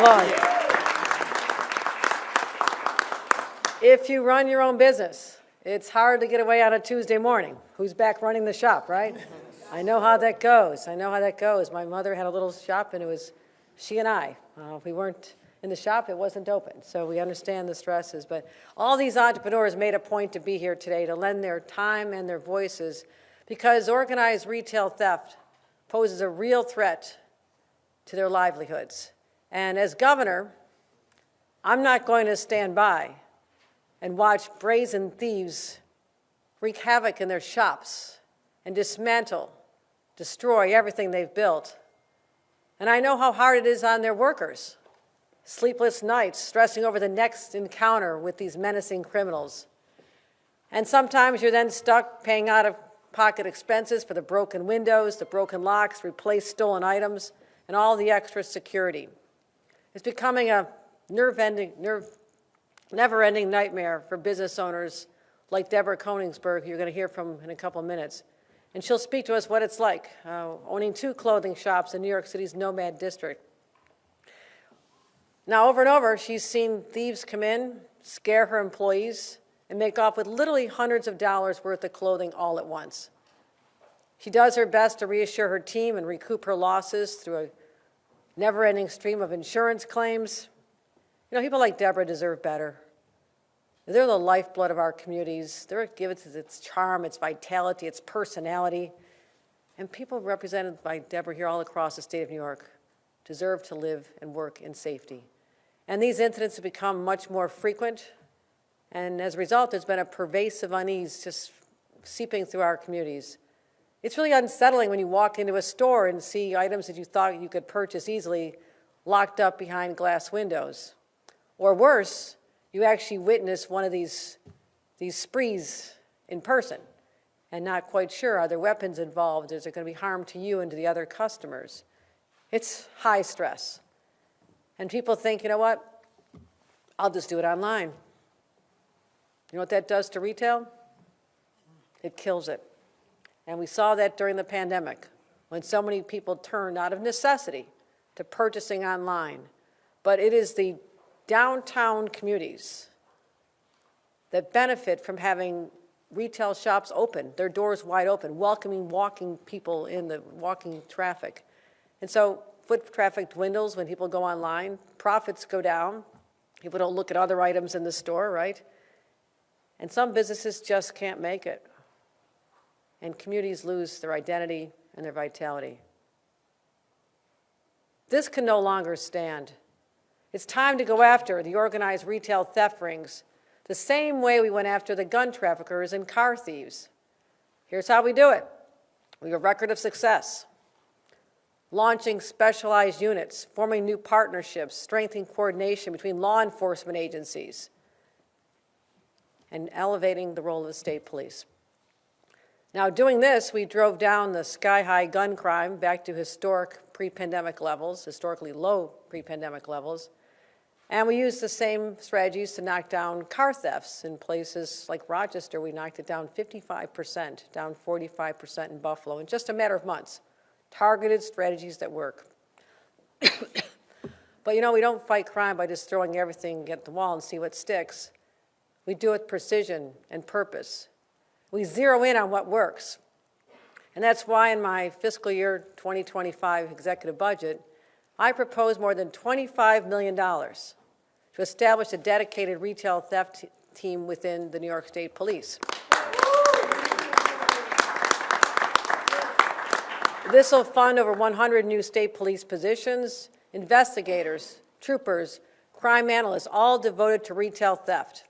applause. If you run your own business, it's hard to get away on a Tuesday morning. Who's back running the shop, right? I know how that goes. My mother had a little shop, and it was she and I. If we weren't in the shop, it wasn't open. So we understand the stresses. But all these entrepreneurs made a point to be here today to lend their time and their voices because organized retail theft poses a real threat to their livelihoods. And as governor, I'm not going to stand by and watch brazen thieves wreak havoc in their shops and dismantle, destroy everything they've built. And I know how hard it is on their workers. Sleepless nights, stressing over the next encounter with these menacing criminals. And sometimes you're then stuck paying out-of-pocket expenses for the broken windows, the broken locks, replaced stolen items, and all the extra security. It's becoming a never-ending nightmare for business owners like Deborah Koningsberg, who you're going to hear from in a couple of minutes. And she'll speak to us what it's like owning 2 clothing shops in New York City's Nomad District. Now, over and over, she's seen thieves come in, scare her employees, and make off with literally hundreds of dollars worth of clothing all at once. She does her best to reassure her team and recoup her losses through a never-ending stream of insurance claims. You know, people like Deborah deserve better. They're the lifeblood of our communities. They're what gives it its charm, its vitality, its personality. And people represented by Deborah here all across the state of New York deserve to live and work in safety. And these incidents have become much more frequent. And as a result, there's been a pervasive unease just seeping through our communities. It's really unsettling when you walk into a store and see items that you thought you could purchase easily locked up behind glass windows. Or worse, you actually witness one of these sprees in person and not quite sure, are there weapons involved? Is there going to be harm to you and to the other customers? It's high stress. And people think, you know what, I'll just do it online. You know what that does to retail? It kills it. And we saw that during the pandemic when so many people turned out of necessity to purchasing online. But it is the downtown communities that benefit from having retail shops open, their doors wide open, welcoming walking people in the walking traffic. And so foot traffic dwindles when people go online, profits go down, people don't look at other items in the store, right? And some businesses just can't make it. And communities lose their identity and their vitality. This can no longer stand. It's time to go after the organized retail theft rings the same way we went after the gun traffickers and car thieves. Here's how we do it. We have a record of success. Launching specialized units, forming new partnerships, strengthening coordination between law enforcement agencies, and elevating the role of the state police. Now, doing this, we drove down the sky-high gun crime back to historic pre-pandemic levels, historically low pre-pandemic levels, and we used the same strategies to knock down car thefts in places like Rochester. We knocked it down 55%, down 45% in Buffalo in just a matter of months. Targeted strategies that work. But you know, we don't fight crime by just throwing everything at the wall and see what sticks. We do it with precision and purpose. We zero in on what works. And that's why in my fiscal year 2025 executive budget, I propose more than $25 million to establish a dedicated retail theft team within the New York State Police. This will fund over 100 new state police positions, investigators, troopers, crime analysts, all devoted to retail theft.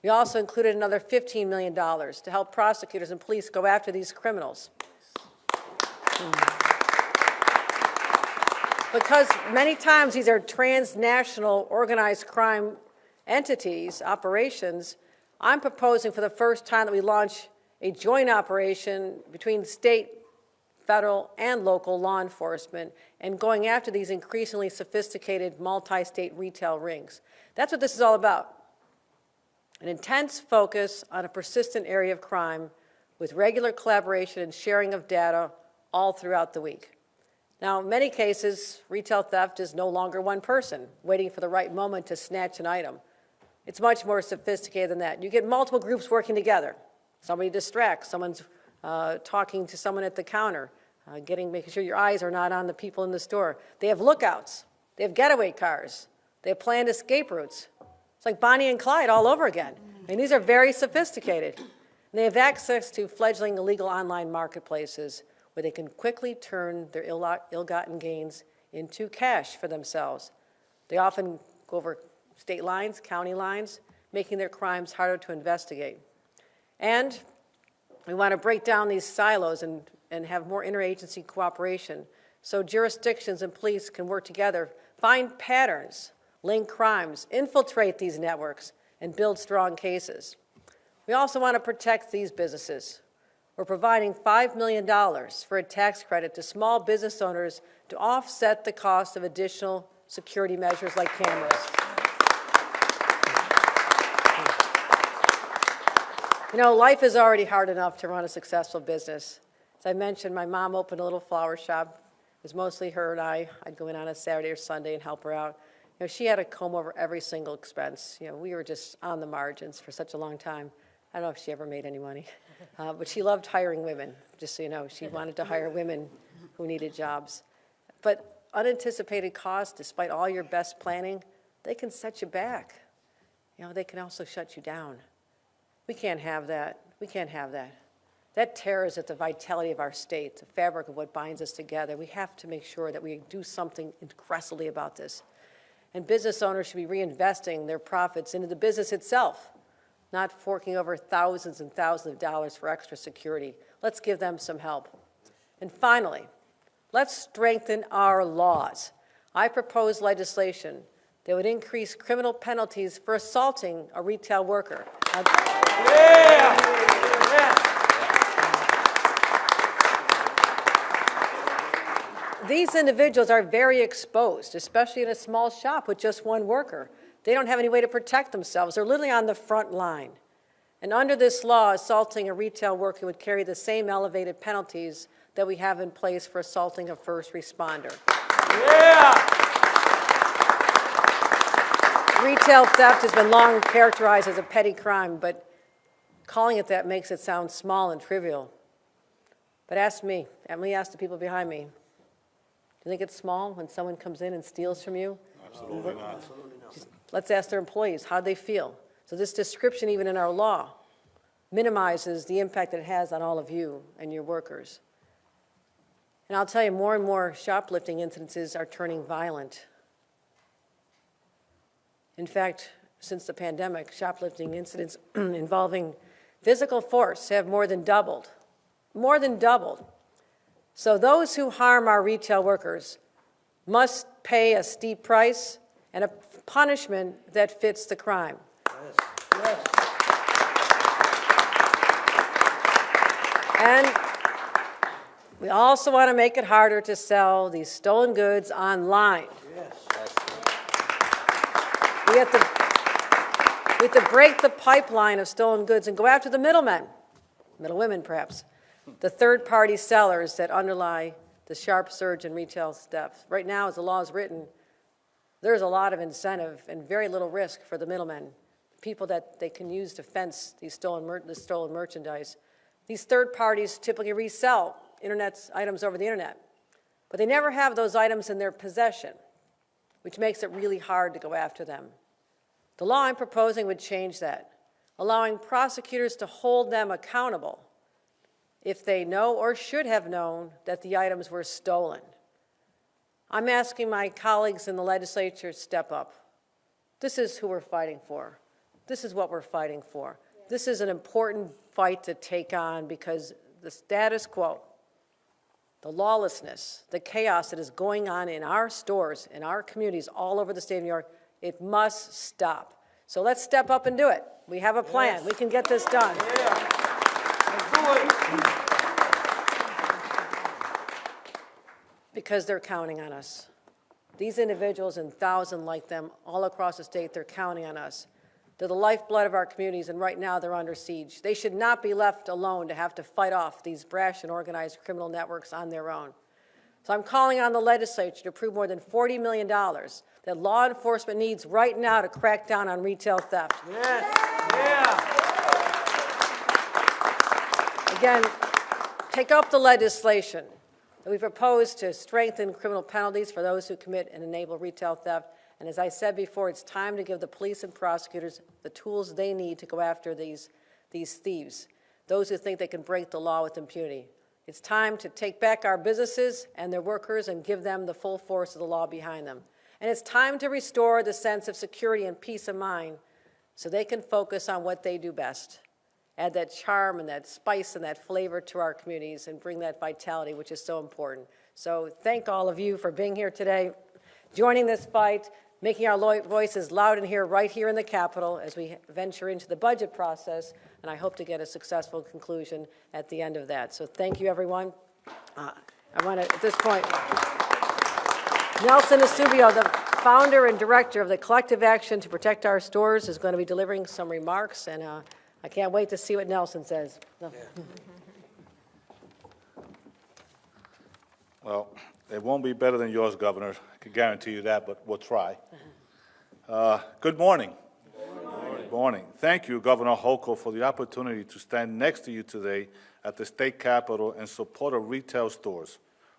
We also included another $15 million to help prosecutors and police go after these criminals. Because many times these are transnational organized crime entities, operations, I'm proposing for the first time that we launch a joint operation between state, federal, and local law enforcement and going after these increasingly sophisticated multi-state retail rings. That's what this is all about. An intense focus on a persistent area of crime with regular collaboration and sharing of data all throughout the week. Now, in many cases, retail theft is no longer one person waiting for the right moment to snatch an item. It's much more sophisticated than that. You get multiple groups working together. Somebody distracts, someone's talking to someone at the counter, making sure your eyes are not on the people in the store. They have lookouts. They have getaway cars. They have planned escape routes. It's like Bonnie and Clyde all over again. I mean, these are very sophisticated. And they have access to fledgling illegal online marketplaces where they can quickly turn their ill-gotten gains into cash for themselves. They often go over state lines, county lines, making their crimes harder to investigate. And we want to break down these silos and have more interagency cooperation so jurisdictions and police can work together, find patterns, link crimes, infiltrate these networks, and build strong cases. We also want to protect these businesses. We're providing $5 million for a tax credit to small business owners to offset the cost of additional security measures like cameras. You know, life is already hard enough to run a successful business. As I mentioned, my mom opened a little flower shop. It was mostly her and I. I'd go in on a Saturday or Sunday and help her out. You know, she had to comb over every single expense. You know, we were just on the margins for such a long time. I don't know if she ever made any money, but she loved hiring women, just so you know. She wanted to hire women who needed jobs. But unanticipated costs, despite all your best planning, they can set you back. You know, they can also shut you down. We can't have that. We can't have that. That tears at the vitality of our state, the fabric of what binds us together. We have to make sure that we do something aggressively about this. And business owners should be reinvesting their profits into the business itself, not forking over thousands and thousands of dollars for extra security. Let's give them some help. And finally, let's strengthen our laws. I propose legislation that would increase criminal penalties for assaulting a retail worker. These individuals are very exposed, especially in a small shop with just one worker. They don't have any way to protect themselves. They're literally on the front line. And under this law, assaulting a retail worker would carry the same elevated penalties that we have in place for assaulting a first responder. Yeah! Retail theft has been long characterized as a petty crime, but calling it that makes it sound small and trivial. But ask me, let me ask the people behind me, do you think it's small when someone comes in and steals from you? Absolutely not. Let's ask their employees how they feel. So this description, even in our law, minimizes the impact that it has on all of you and your workers. And I'll tell you, more and more shoplifting incidences are turning violent. In fact, since the pandemic, shoplifting incidents involving physical force have more than doubled. More than doubled. So those who harm our retail workers must pay a steep price and a punishment that fits the crime. Yes. Yes. And we also want to make it harder to sell these stolen goods online. Yes. We have to break the pipeline of stolen goods and go after the middlemen, middlewomen perhaps, the third-party sellers that underlie the sharp surge in retail theft. Right now, as the law is written, there's a lot of incentive and very little risk for the middlemen, people that they can use to fence these stolen merchandise. These third parties typically resell items over the internet, but they never have those items in their possession, which makes it really hard to go after them. The law I'm proposing would change that, allowing prosecutors to hold them accountable if they know or should have known that the items were stolen. I'm asking my colleagues in the legislature to step up. This is who we're fighting for. This is what we're fighting for. This is an important fight to take on because the status quo, the lawlessness, the chaos that is going on in our stores, in our communities all over the state of New York, it must stop. So let's step up and do it. We have a plan. Yes. We can get this done. Yeah. Because they're counting on us. These individuals and thousands like them all across the state, they're counting on us. They're the lifeblood of our communities, and right now they're under siege. They should not be left alone to have to fight off these brash and organized criminal networks on their own. So I'm calling on the legislature to approve more than $40 million that law enforcement needs right now to crack down on retail theft. Yes. Yeah. Again, take up the legislation that we propose to strengthen criminal penalties for those who commit and enable retail theft. And as I said before, it's time to give the police and prosecutors the tools they need to go after these thieves, those who think they can break the law with impunity. It's time to take back our businesses and their workers and give them the full force of the law behind them. And it's time to restore the sense of security and peace of mind so they can focus on what they do best. Add that charm and that spice and that flavor to our communities and bring that vitality, which is so important. So thank all of you for being here today, joining this fight, making our voices loud and clear right here in the Capitol as we venture into the budget process, and I hope to get a successful conclusion at the end of that. So thank you, everyone. I want to, at this point, Nelson Asubio, the founder and director of the Collective Action to Protect Our Stores, is going to be delivering some remarks, and I can't wait to see what Nelson says. No. Well, it won't be better than yours, Governor. I can guarantee you that, but we'll try. Good morning. Good morning. Thank you, Governor Hochul, for the opportunity to stand next to you today at the state capitol in support of retail stores,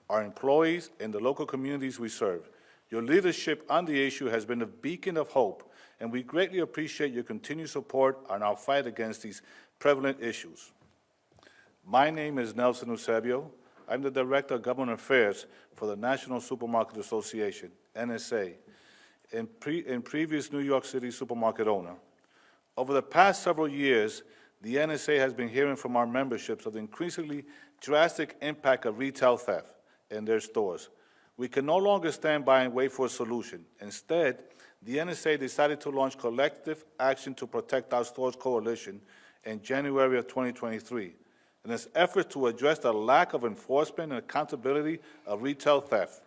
our employees, and the local communities we serve. Your leadership on the issue has been a beacon of hope, and we greatly appreciate your continued support on our fight against these prevalent issues. My name is Nelson Eusebio. I'm the Director of Government Affairs for the National Supermarket Association, NSA, and previous New York City supermarket owner. Over the past several years, the NSA has been hearing from our memberships of the increasingly drastic impact of retail theft in their stores. We can no longer stand by and wait for a solution. Instead, the NSA decided to launch Collective Action to Protect Our Stores Coalition in January of 2023 in its effort to address the lack of enforcement and accountability of retail theft,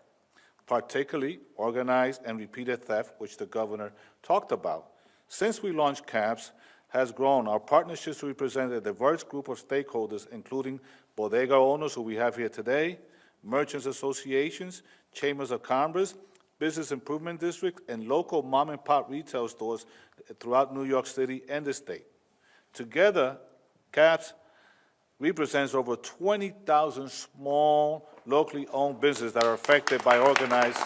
particularly organized and repeated theft, which the governor talked about. Since we launched CAPS has grown, our partnerships represent a diverse group of stakeholders, including bodega owners who we have here today, merchants associations, chambers of commerce, business improvement districts, and local mom-and-pop retail stores throughout New York City and the state. Together, CAPS represents over 20,000 small, locally owned businesses that are affected by organized,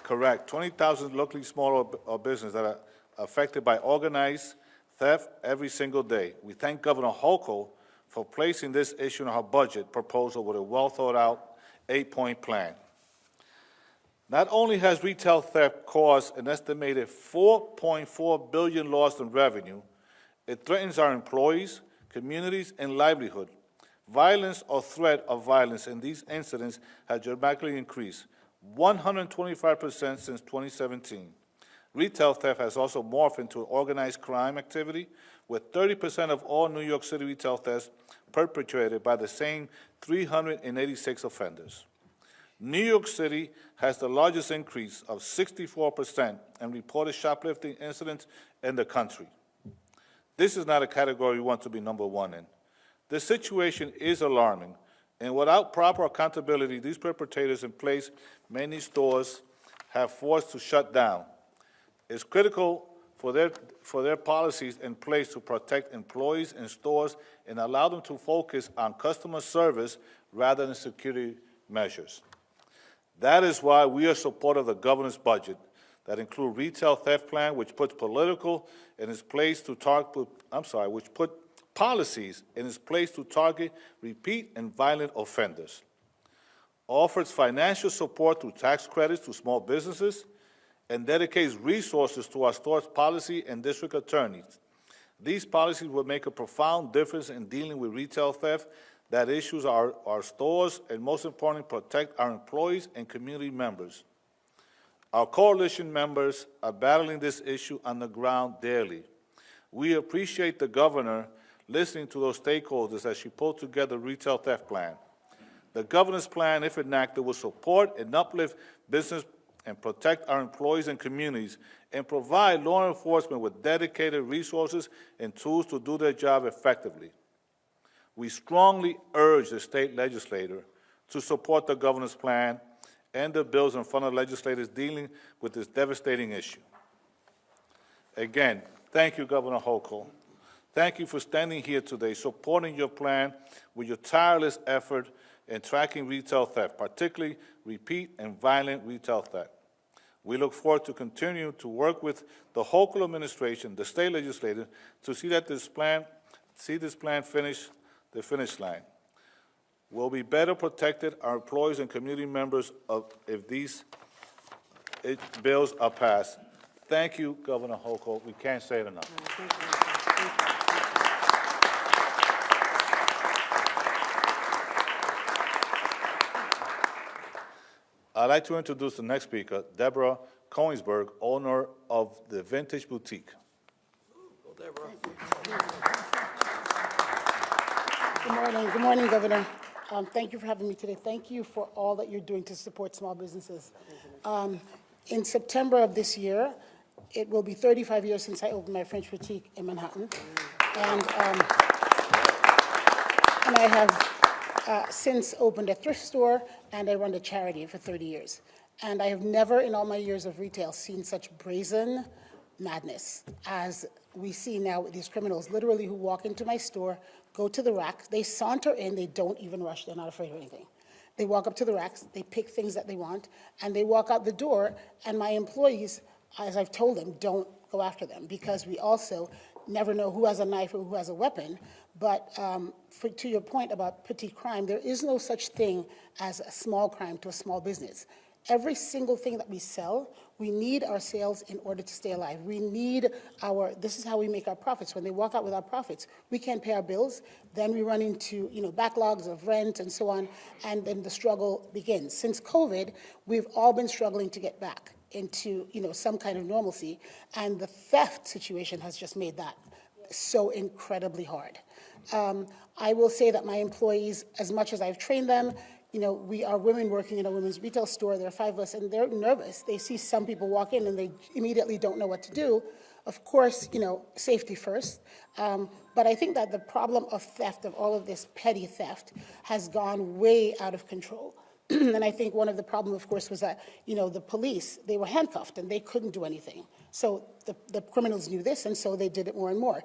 correct, 20,000 locally small businesses that are affected by organized theft every single day. We thank Governor Hochul for placing this issue in our budget proposal with a well-thought-out 8-point plan. Not only has retail theft caused an estimated $4.4 billion loss in revenue, it threatens our employees, communities, and livelihood. Violence or threat of violence in these incidents has dramatically increased, 125% since 2017. Retail theft has also morphed into organized crime activity, with 30% of all New York City retail thefts perpetrated by the same 386 offenders. New York City has the largest increase of 64% in reported shoplifting incidents in the country. This is not a category we want to be number one in. The situation is alarming, and without proper accountability, these perpetrators in place, many stores have forced to shut down. It's critical for their policies in place to protect employees in stores and allow them to focus on customer service rather than security measures. That is why we are supportive of the governor's budget that include retail theft plan, which puts which put policies in its place to target repeat and violent offenders, offers financial support through tax credits to small businesses, and dedicates resources to our store's policy and district attorneys. These policies will make a profound difference in dealing with retail theft that issues our stores and, most importantly, protect our employees and community members. Our coalition members are battling this issue on the ground daily. We appreciate the governor listening to those stakeholders as she pulled together a retail theft plan. The governor's plan, if enacted, will support and uplift business and protect our employees and communities, and provide law enforcement with dedicated resources and tools to do their job effectively. We strongly urge the state legislature to support the governor's plan and the bills in front of legislators dealing with this devastating issue. Again, thank you, Governor Hochul. Thank you for standing here today, supporting your plan with your tireless effort in tracking retail theft, particularly repeat and violent retail theft. We look forward to continue to work with the Hochul administration, the state legislature, to see that this plan finish the finish line. We'll be better protected, our employees and community members, if these bills are passed. Thank you, Governor Hochul. We can't say it enough. I'd like to introduce the next speaker, Deborah Koenigsberg, owner of the Vintage Boutique. Good morning, Governor. Thank you for having me today. Thank you for all that you're doing to support small businesses. In September of this year, it will be 35 years since I opened my French boutique in Manhattan. And I have since opened a thrift store, and I run a charity for 30 years. And I have never in all my years of retail seen such brazen madness as we see now with these criminals, literally who walk into my store, go to the rack, they saunter in, they don't even rush, they're not afraid of anything. They walk up to the racks, they pick things that they want, and they walk out the door, and my employees, as I've told them, don't go after them, because we also never know who has a knife or who has a weapon. But to your point about petty crime, there is no such thing as a small crime to a small business. Every single thing that we sell, we need our sales in order to stay alive. We need this is how we make our profits. When they walk out with our profits, we can't pay our bills. Then we run into, backlogs of rent and so on, and then the struggle begins. Since COVID, we've all been struggling to get back into, some kind of normalcy, and the theft situation has just made that so incredibly hard. I will say that my employees, as much as I've trained them, we are women working in a women's retail store. There are 5 of us, and they're nervous. They see some people walk in, and they immediately don't know what to do. Of course, safety first. But I think that the problem of theft, of all of this petty theft, has gone way out of control. And I think one of the problems, of course, was that, the police, they were handcuffed, and they couldn't do anything. So the criminals knew this, and so they did it more and more.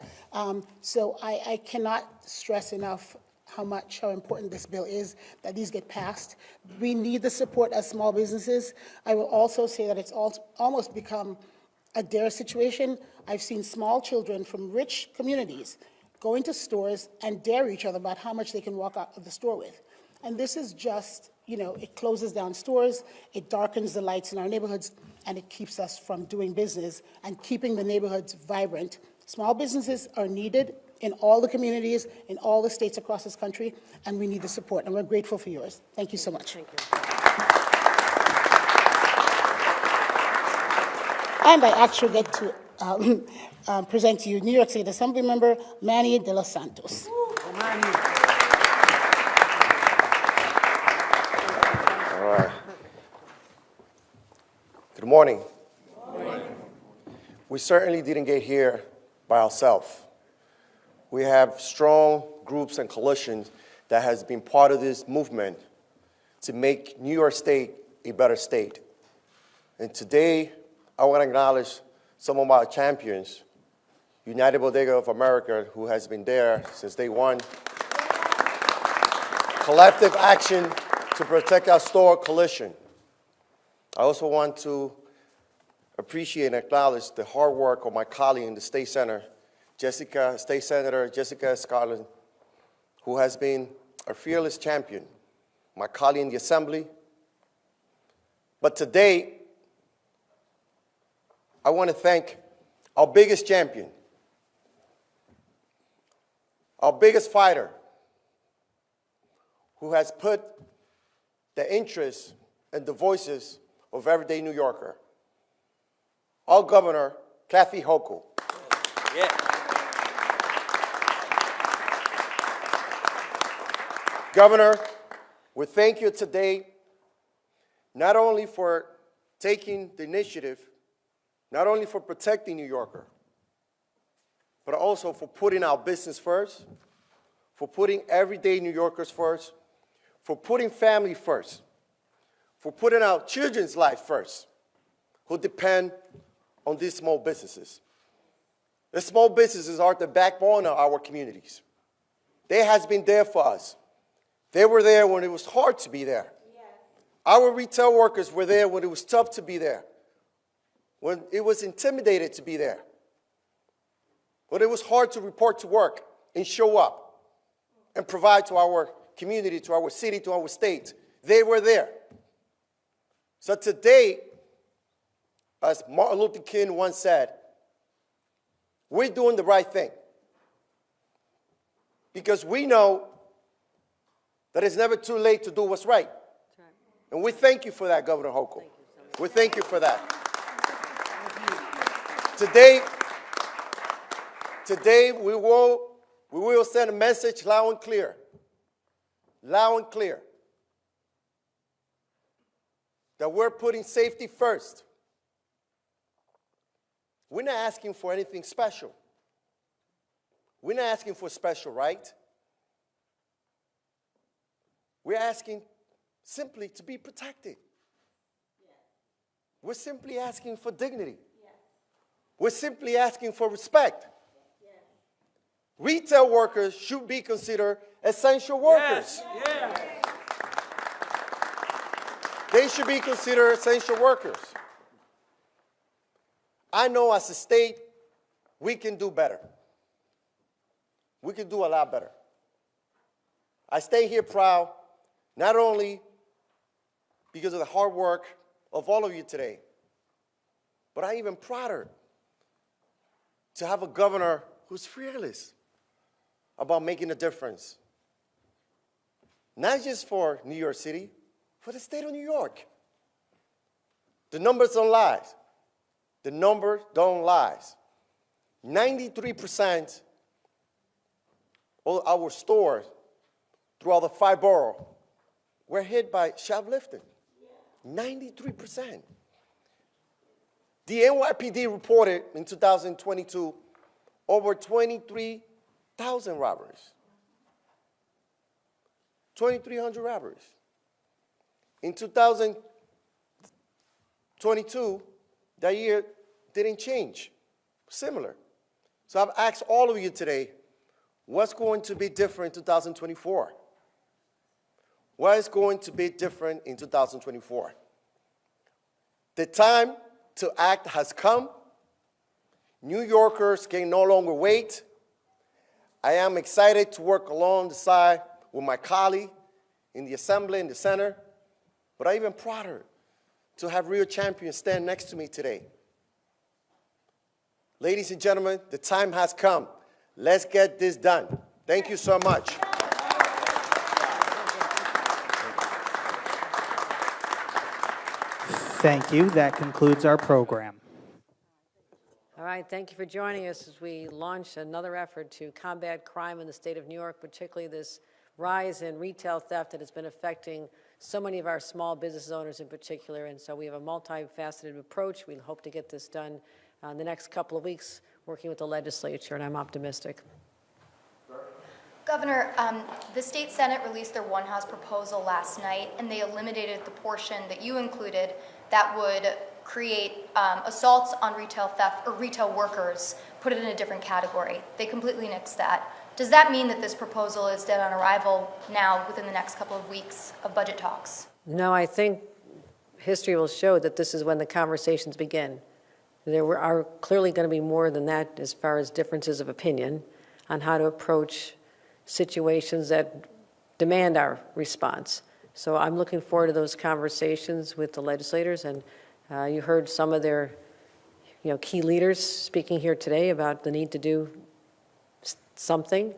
So I cannot stress enough how important this bill is, that these get passed. We need the support as small businesses. I will also say that it's almost become a dare situation. I've seen small children from rich communities go into stores and dare each other about how much they can walk out of the store with. And this is just, it closes down stores, it darkens the lights in our neighborhoods, and it keeps us from doing business and keeping the neighborhoods vibrant. Small businesses are needed in all the communities, in all the states across this country, and we need the support, and we're grateful for yours. Thank you so much. Thank you. And I actually get to present to you New York State Assembly member Manny de los Santos. All right. Good morning. We certainly didn't get here by ourselves. We have strong groups and coalitions that has been part of this movement to make New York State a better state. And today, I want to acknowledge some of our champions, United Bodega of America, who has been there since day one. Collective Action to Protect Our Store Coalition. I also want to appreciate and acknowledge the hard work of my colleague in the State Center, State Senator Jessica Scotland, who has been a fearless champion, my colleague in the Assembly. But today, I want to thank our biggest champion, our biggest fighter, who has put the interests and the voices of everyday New Yorker, our Governor, Kathy Hochul. Yeah. Governor, we thank you today not only for taking the initiative, not only for protecting New Yorker, but also for putting our business first, for putting everyday New Yorkers first, for putting family first, for putting our children's life first, who depend on these small businesses. The small businesses are the backbone of our communities. They has been there for us. They were there when it was hard to be there. Yes. Our retail workers were there when it was tough to be there, when it was intimidated to be there, when it was hard to report to work and show up and provide to our community, to our city, to our state. They were there. So today, as Martin Luther King once said, we're doing the right thing. Because we know that it's never too late to do what's right. And we thank you for that, Governor Hochul. We thank you for that. Today we will send a message loud and clear. Loud and clear. That we're putting safety first. We're not asking for anything special. We're not asking for special right. We're asking simply to be protected. Yes. We're simply asking for dignity. Yes. We're simply asking for respect. Yes. Retail workers should be considered essential workers. Yes. Yes. They should be considered essential workers. I know as a state, we can do better. We can do a lot better. I stay here proud, not only because of the hard work of all of you today, but I'm even prouder to have a governor who's fearless about making a difference. Not just for New York City, for the state of New York. The numbers don't lie. The numbers don't lie. 93% of our stores throughout the 5 boroughs were hit by shoplifting. 93%. The NYPD reported in 2022 over 23,000 robberies. 2,300 robberies. In 2022, that year didn't change. Similar. So I've asked all of you today, what's going to be different in 2024? What is going to be different in 2024? The time to act has come. New Yorkers can no longer wait. I am excited to work alongside with my colleague in the Assembly and the Senate, but I'm even prouder to have real champions stand next to me today. Ladies and gentlemen, the time has come. Let's get this done. Thank you so much. Thank you. That concludes our program. All right, thank you for joining us as we launch another effort to combat crime in the state of New York, particularly this rise in retail theft that has been affecting so many of our small business owners in particular. And so we have a multifaceted approach. We hope to get this done in the next couple of weeks, working with the legislature, and I'm optimistic. Governor, the state Senate released their One House proposal last night, and they eliminated the portion that you included that would create assaults on retail theft or retail workers, put it in a different category. They completely nixed that. Does that mean that this proposal is dead on arrival now within the next couple of weeks of budget talks? No, I think history will show that this is when the conversations begin. There are clearly going to be more than that as far as differences of opinion on how to approach situations that demand our response. So I'm looking forward to those conversations with the legislators, and you heard some of their key leaders speaking here today about the need to do something,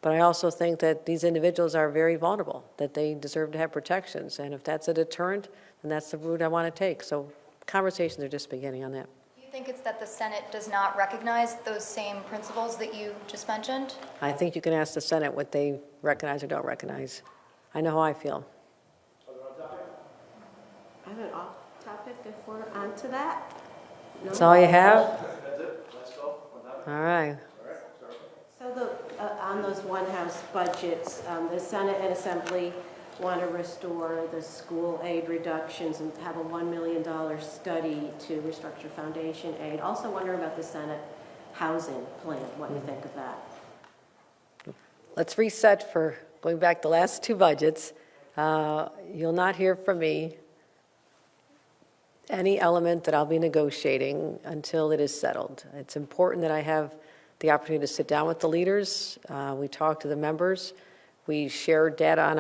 but I also think that these individuals are very vulnerable, that they deserve to have protections, and if that's a deterrent, then that's the route I want to take. So conversations are just beginning on that. Do you think it's that the Senate does not recognize those same principles that you just mentioned? I think you can ask the Senate what they recognize or don't recognize. I know how I feel. I have an off-topic if we're on to that. No? That's all you have? That's it. Let's go. All right. So the On those one-house budgets, the Senate and Assembly want to restore the school aid reductions and have a $1 million study to restructure foundation aid. Also wondering about the Senate housing plan, what you think of that. Let's reset for going back the last two budgets. You'll not hear from me any element that I'll be negotiating until it is settled. It's important that I have the opportunity to sit down with the leaders. We talk to the members. We share data on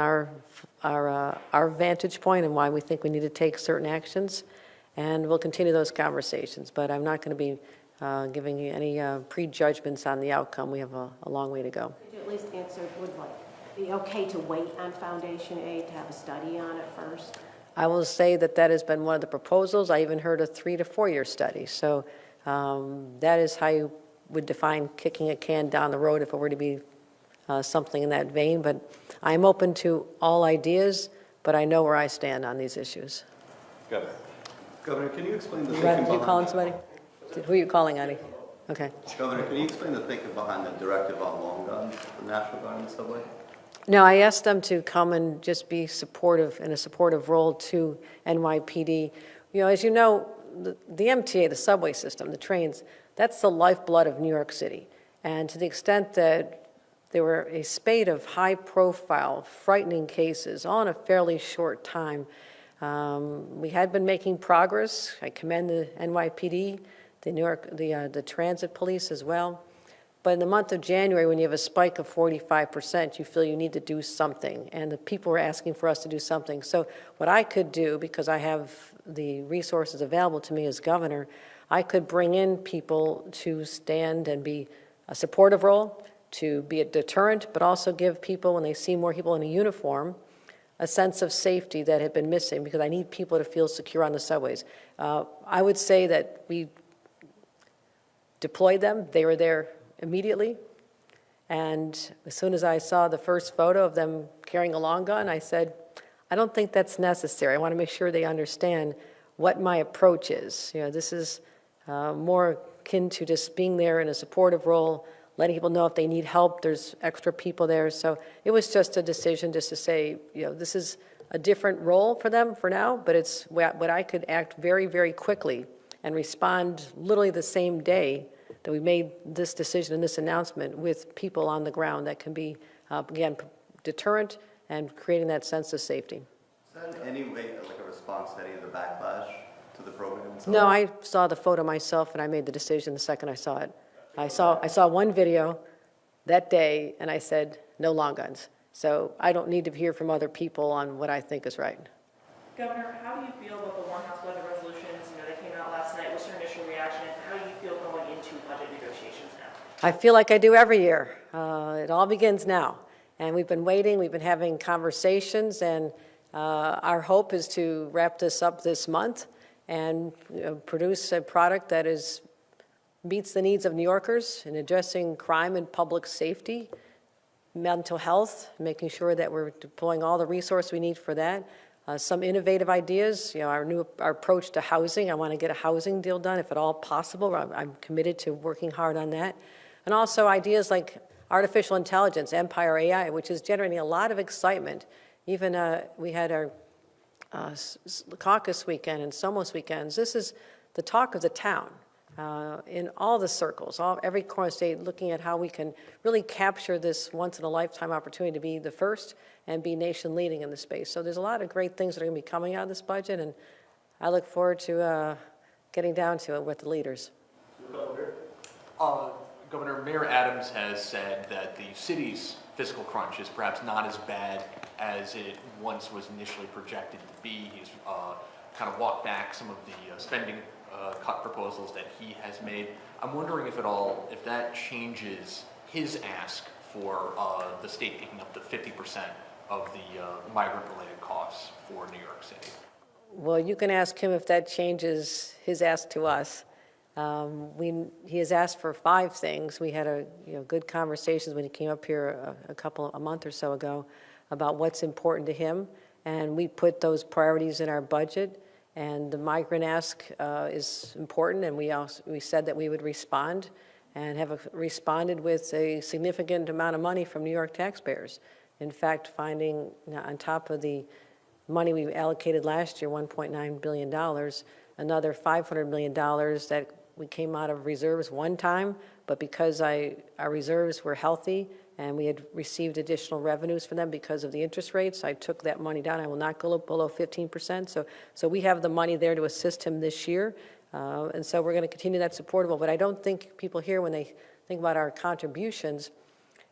our vantage point and why we think we need to take certain actions. And we'll continue those conversations. But I'm not going to be giving you any prejudgments on the outcome. We have a long way to go. Could you at least answer, would be okay to wait on foundation aid, to have a study on it first? I will say that that has been one of the proposals. I even heard a 3 to 4 year study. So that is how you would define kicking a can down the road if it were to be something in that vein. But I'm open to all ideas, but I know where I stand on these issues. Governor, can you explain the thinking Brett, you behind... calling somebody? Who are you calling, Adi? Okay. Governor, can you explain the thinking behind the directive on long guns, the National Guard and the subway? No, I asked them to come and just be supportive, in a supportive role to NYPD. You know, as you know, the MTA, the subway system, the trains, that's the lifeblood of New York City. And to the extent that there were a spate of high-profile, frightening cases, all in a fairly short time, we had been making progress. I commend the NYPD, the transit police as well. But in the month of January, when you have a spike of 45%, you feel you need to do something. And the people were asking for us to do something. So what I could do, because I have the resources available to me as governor, I could bring in people to stand and be a supportive role, to be a deterrent, but also give people, when they see more people in a uniform, a sense of safety that had been missing, because I need people to feel secure on the subways. I would say that we deployed them. They were there immediately. And as soon as I saw the first photo of them carrying a long gun, I said, I don't think that's necessary. I want to make sure they understand what my approach is. You know, this is more akin to just being there in a supportive role, letting people know if they need help, there's extra people there. So it was just a decision just to say, you know, this is a different role for them for now, but it's what I could act very, very quickly and respond literally the same day that we made this decision and this announcement with people on the ground that can be, again, deterrent and creating that sense of safety. Is that in any way like a response to any of the backlash to the program itself? No, I saw the photo myself and I made the decision the second I saw it. I saw one video that day and I said, no long guns. So I don't need to hear from other people on what I think is right. Governor, how do you feel about the one-house budget resolutions? You know, they came out last night. What's your initial reaction? How do you feel going into budget negotiations now? I feel like I do every year. It all begins now. And we've been waiting, we've been having conversations, and our hope is to wrap this up this month and produce a product that meets the needs of New Yorkers in addressing crime and public safety, mental health, making sure that we're deploying all the resources we need for that. Some innovative ideas, you know, our approach to housing. I want to get a housing deal done, if at all possible. I'm committed to working hard on that. And also ideas like artificial intelligence, Empire AI, which is generating a lot of excitement. Even we had our caucus weekend and Somos weekends. This is the talk of the town in all the circles, every corner state, looking at how we can really capture this once-in-a-lifetime opportunity to be the first and be nation-leading in the space. So there's a lot of great things that are going to be coming out of this budget, and I look forward to getting down to it with the leaders. Governor, Mayor Adams has said that the city's fiscal crunch is perhaps not as bad as it once was initially projected to be. He's kind of walked back some of the spending cut proposals that he has made. I'm wondering if that changes his ask for the state picking up the 50% of the migrant-related costs for New York City. Well, you can ask him if that changes his ask to us. He has asked for 5 things. We had good conversations when he came up here a month or so ago about what's important to him, and we put those priorities in our budget. And the migrant ask is important, and we said that we would respond. and have responded with a significant amount of money from New York taxpayers. In fact, finding on top of the money we allocated last year, $1.9 billion, another $500 million that we came out of reserves one time, but because our reserves were healthy and we had received additional revenues from them because of the interest rates, I took that money down. I will not go below 15%. So we have the money there to assist him this year. And so we're going to continue that support. But I don't think people here, when they think about our contributions,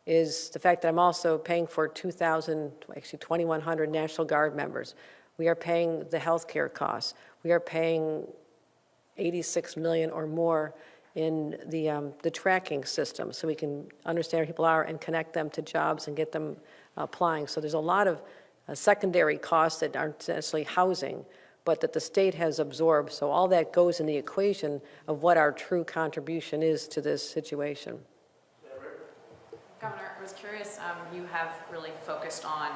is the fact that I'm also paying for 2,100 National Guard members. We are paying the health care costs. We are paying $86 million or more in the tracking system so we can understand where people are and connect them to jobs and get them applying. So there's a lot of secondary costs that aren't necessarily housing, but that the state has absorbed. So all that goes in the equation of what our true contribution is to this situation. Governor, I was curious, you have really focused on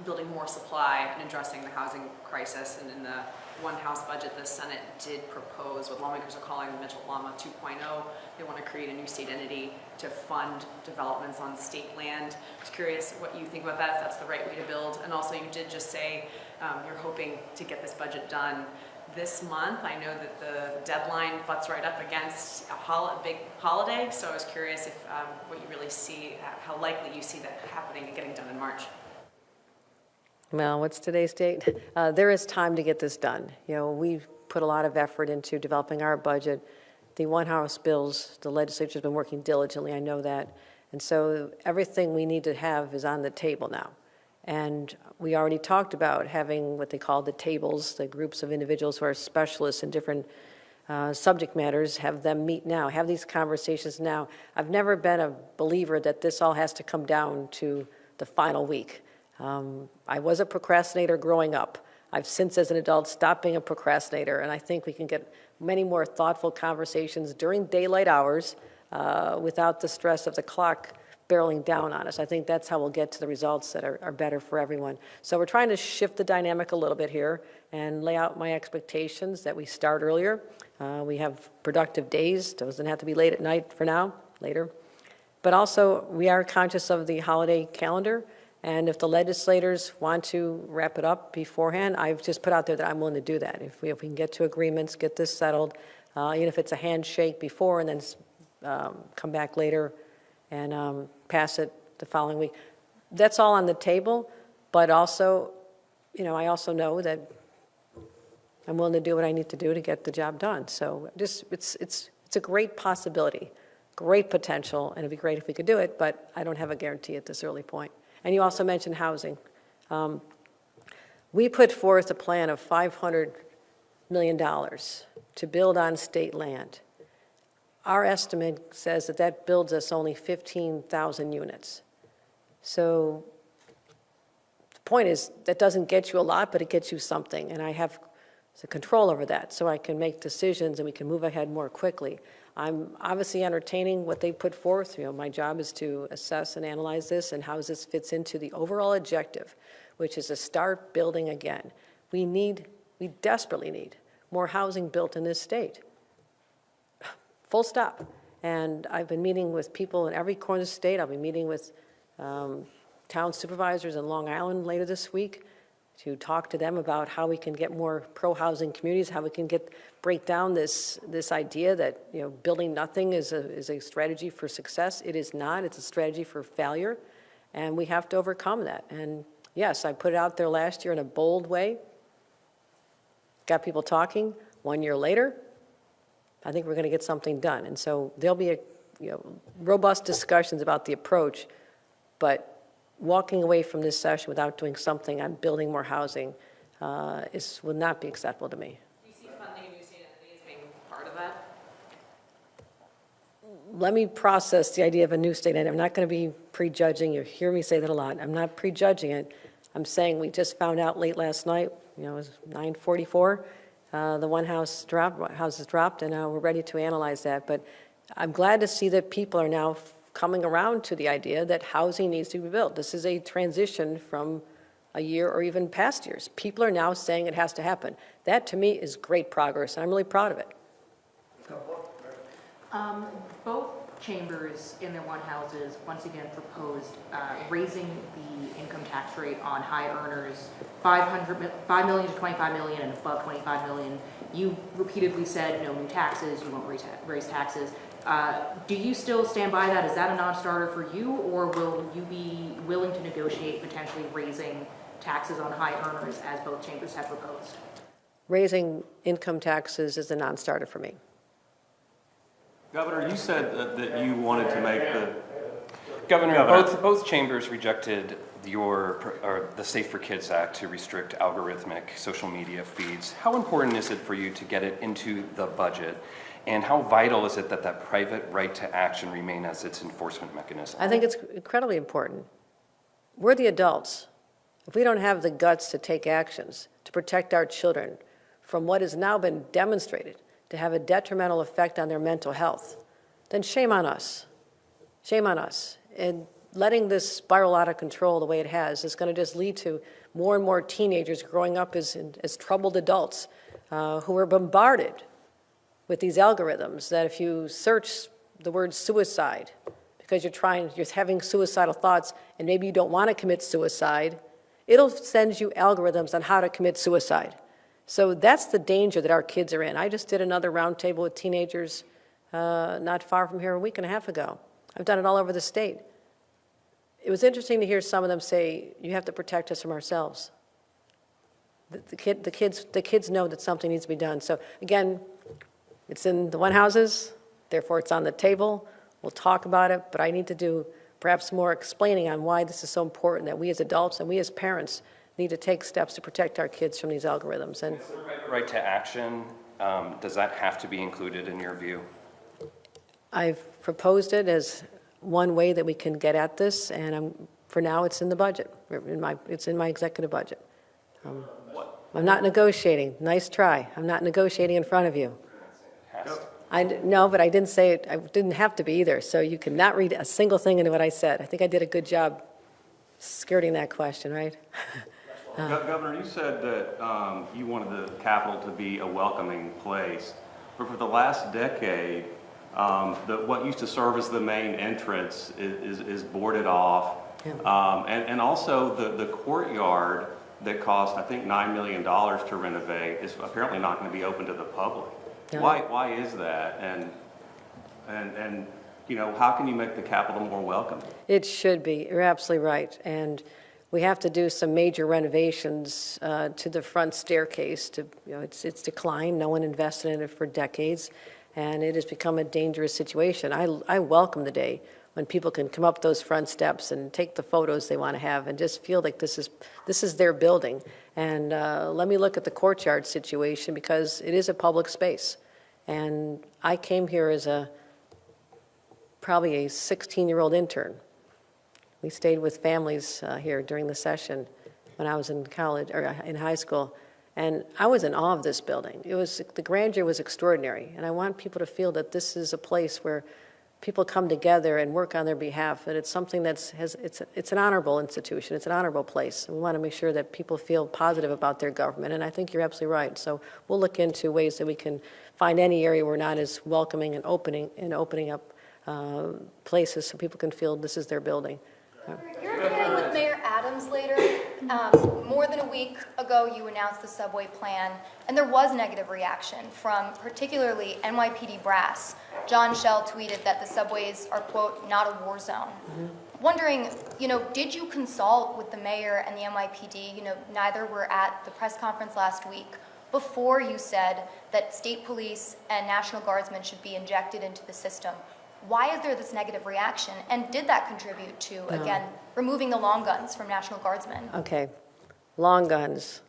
building more supply and addressing the housing crisis, and in the one House budget, the Senate did propose what lawmakers are calling the Mitchell Lama 2.0. They want to create a new state entity to fund developments on state land. I was curious what you think about that, if that's the right way to build. And also, you did just say you're hoping to get this budget done this month. I know that the deadline butts right up against a big holiday, so I was curious if what you really see, how likely you see that happening and getting done in March. Well, what's today's date? There is time to get this done. You know, we've put a lot of effort into developing our budget. The one House bills, the legislature's been working diligently, I know that. And so everything we need to have is on the table now. And we already talked about having what they call the tables, the groups of individuals who are specialists in different subject matters, have them meet now, have these conversations now. I've never been a believer that this all has to come down to the final week. I was a procrastinator growing up. I've since, as an adult, stopped being a procrastinator, and I think we can get many more thoughtful conversations during daylight hours without the stress of the clock barreling down on us. I think that's how we'll get to the results that are better for everyone. So we're trying to shift the dynamic a little bit here and lay out my expectations that we start earlier. We have productive days. Doesn't have to be late at night for now, later. But also, we are conscious of the holiday calendar. And if the legislators want to wrap it up beforehand, I've just put out there that I'm willing to do that. If we can get to agreements, get this settled, even if it's a handshake before and then come back later and pass it the following week. That's all on the table, but also, you know, I also know that I'm willing to do what I need to do to get the job done. So just, it's a great possibility, great potential, and it'd be great if we could do it, but I don't have a guarantee at this early point. And you also mentioned housing. We put forth a plan of $500 million to build on state land. Our estimate says that that builds us only 15,000 units. So the point is, that doesn't get you a lot, but it gets you something, and I have the control over that, so I can make decisions and we can move ahead more quickly. I'm obviously entertaining what they put forth. You know, my job is to assess and analyze this and how this fits into the overall objective, which is to start building again. We desperately need more housing built in this state. Full stop. And I've been meeting with people in every corner of the state. I'll be meeting with town supervisors in Long Island later this week to talk to them about how we can get more pro-housing communities, how we can break down this idea that, you know, building nothing is a strategy for success. It is not. It's a strategy for failure, and we have to overcome that. And yes, I put it out there last year in a bold way, got people talking. 1 year later, I think we're going to get something done. And so there'll be robust discussions about the approach, but walking away from this session without doing something on building more housing will not be acceptable to me. Do you see funding a new state entity as being part of that? Let me process the idea of a new state entity. I'm not going to be prejudging. You hear me say that a lot. I'm not prejudging it. I'm saying we just found out late last night, you know, it was 9:44. The one house has dropped, and we're ready to analyze that. But I'm glad to see that people are now coming around to the idea that housing needs to be built. This is a transition from a year or even past years. People are now saying it has to happen. That, to me, is great progress, and I'm really proud of it. Both chambers in their one houses once again proposed raising the income tax rate on high earners, 5 million to 25 million and above 25 million. You repeatedly said no new taxes, you won't raise taxes. Do you still stand by that? Is that a non-starter for you, or will you be willing to negotiate potentially raising taxes on high earners as both chambers have proposed? Raising income taxes is a non-starter for me. Governor, you said that you wanted to make the... Governor, both chambers rejected the Safe for Kids Act to restrict algorithmic social media feeds. How important is it for you to get it into the budget? And how vital is it that that private right to action remain as its enforcement mechanism? I think it's incredibly important. We're the adults. If we don't have the guts to take actions to protect our children from what has now been demonstrated to have a detrimental effect on their mental health, then shame on us. Shame on us. And letting this spiral out of control the way it has is going to just lead to more and more teenagers growing up as troubled adults who are bombarded with these algorithms that if you search the word suicide because you're having suicidal thoughts and maybe you don't want to commit suicide, it'll send you algorithms on how to commit suicide. So that's the danger that our kids are in. I just did another roundtable with teenagers not far from here a week and a half ago. I've done it all over the state. It was interesting to hear some of them say, you have to protect us from ourselves. The kids know that something needs to be done. So again, it's in the one houses, therefore it's on the table. We'll talk about it, but I need to do perhaps more explaining on why this is so important that we as adults and we as parents need to take steps to protect our kids from these algorithms. And Right to action, does that have to be included in your view? I've proposed it as one way that we can get at this, and for now it's in the budget. It's in my executive budget. I'm not negotiating. Nice try. I'm not negotiating in front of you. No, but I didn't say it. I didn't have to be either. So you cannot read a single thing into what I said. I think I did a good job skirting that question, right? Governor, you said that you wanted the Capitol to be a welcoming place, but for the last decade, what used to serve as the main entrance is boarded off. Yeah. And also the courtyard that cost, I think, $9 million to renovate is apparently not going to be open to the public. Yeah. Why is that? And you know, how can you make the Capitol more welcoming? It should be. You're absolutely right. And we have to do some major renovations to the front staircase. It's declined. No one invested in it for decades, and it has become a dangerous situation. I welcome the day when people can come up those front steps and take the photos they want to have and just feel like this is their building. And let me look at the courtyard situation because it is a public space. And I came here as probably a 16-year-old intern. We stayed with families here during the session when I was in college or in high school, and I was in awe of this building. The grandeur was extraordinary, and I want people to feel that this is a place where people come together and work on their behalf, and it's something it's an honorable institution, it's an honorable place. And we want to make sure that people feel positive about their government, and I think you're absolutely right. So we'll look into ways that we can find any area we're not as welcoming and opening up places so people can feel this is their building. You're meeting with Mayor Adams later. More than a week ago, you announced the subway plan, and there was negative reaction from particularly NYPD brass. John Shell tweeted that the subways are, quote, not a war zone. Mm-hmm. Wondering, did you consult with the mayor and the NYPD? Neither were at the press conference last week before you said that state police and National Guardsmen should be injected into the system. Why is there this negative reaction? And did that contribute to, again, removing the long guns from National Guardsmen? Okay, long guns.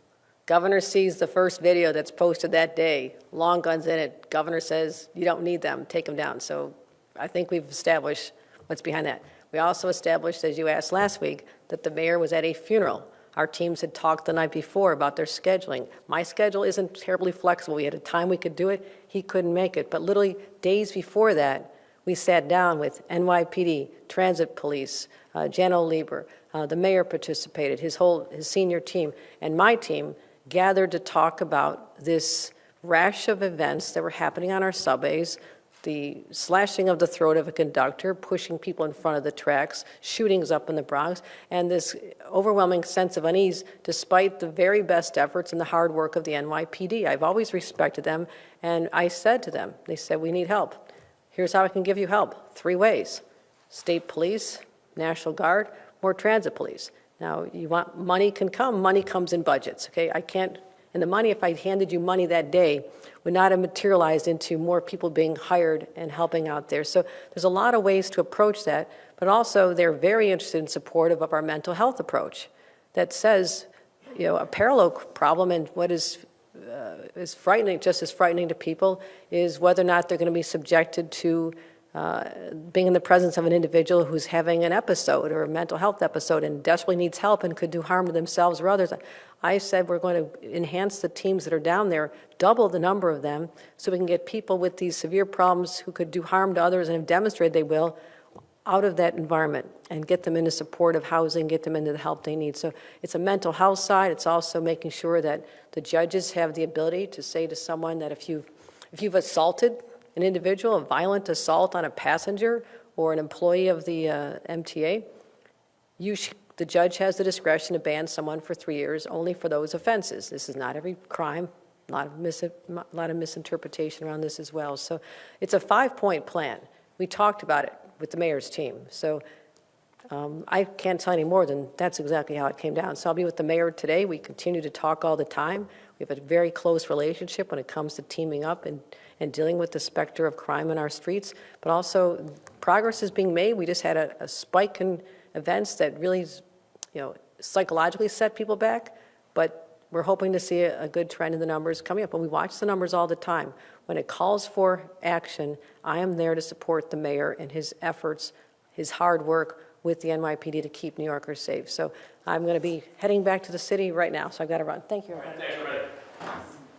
Governor sees the first video that's posted that day, long guns in it. Governor says, you don't need them, take them down. So I think we've established what's behind that. We also established, as you asked last week, that the mayor was at a funeral. Our teams had talked the night before about their scheduling. My schedule isn't terribly flexible. We had a time we could do it. He couldn't make it. But literally days before that, we sat down with NYPD, Transit Police, Jano Lieber. The mayor participated, his senior team, and my team gathered to talk about this rash of events that were happening on our subways, the slashing of the throat of a conductor, pushing people in front of the tracks, shootings up in the Bronx, and this overwhelming sense of unease despite the very best efforts and the hard work of the NYPD. I've always respected them, and I said to them, they said, we need help. Here's how I can give you help. 3 ways: state police, National Guard, more transit police. Now, you want money can come, money comes in budgets, okay? I can't, and the money, if I handed you money that day, would not have materialized into more people being hired and helping out there. So there's a lot of ways to approach that, but also they're very interested and supportive of our mental health approach that says, you know, a parallel problem and what is frightening, just as frightening to people, is whether or not they're going to be subjected to being in the presence of an individual who's having an episode or a mental health episode and desperately needs help and could do harm to themselves or others. I said we're going to enhance the teams that are down there, double the number of them, so we can get people with these severe problems who could do harm to others and have demonstrated they will, out of that environment and get them into supportive housing, get them into the help they need. So it's a mental health side. It's also making sure that the judges have the ability to say to someone that if you've assaulted an individual, a violent assault on a passenger or an employee of the MTA, the judge has the discretion to ban someone for 3 years only for those offenses. This is not every crime. A lot of misinterpretation around this as well. So it's a 5-point plan. We talked about it with the mayor's team. So I can't tell any more than that's exactly how it came down. So I'll be with the mayor today. We continue to talk all the time. We have a very close relationship when it comes to teaming up and dealing with the specter of crime in our streets. But also progress is being made. We just had a spike in events that really, you know, psychologically set people back. But we're hoping to see a good trend in the numbers coming up. And we watch the numbers all the time. When it calls for action, I am there to support the mayor and his efforts, his hard work with the NYPD to keep New Yorkers safe. So I'm going to be heading back to the city right now, so I've got to run. Thank you, everybody. Thanks, everybody.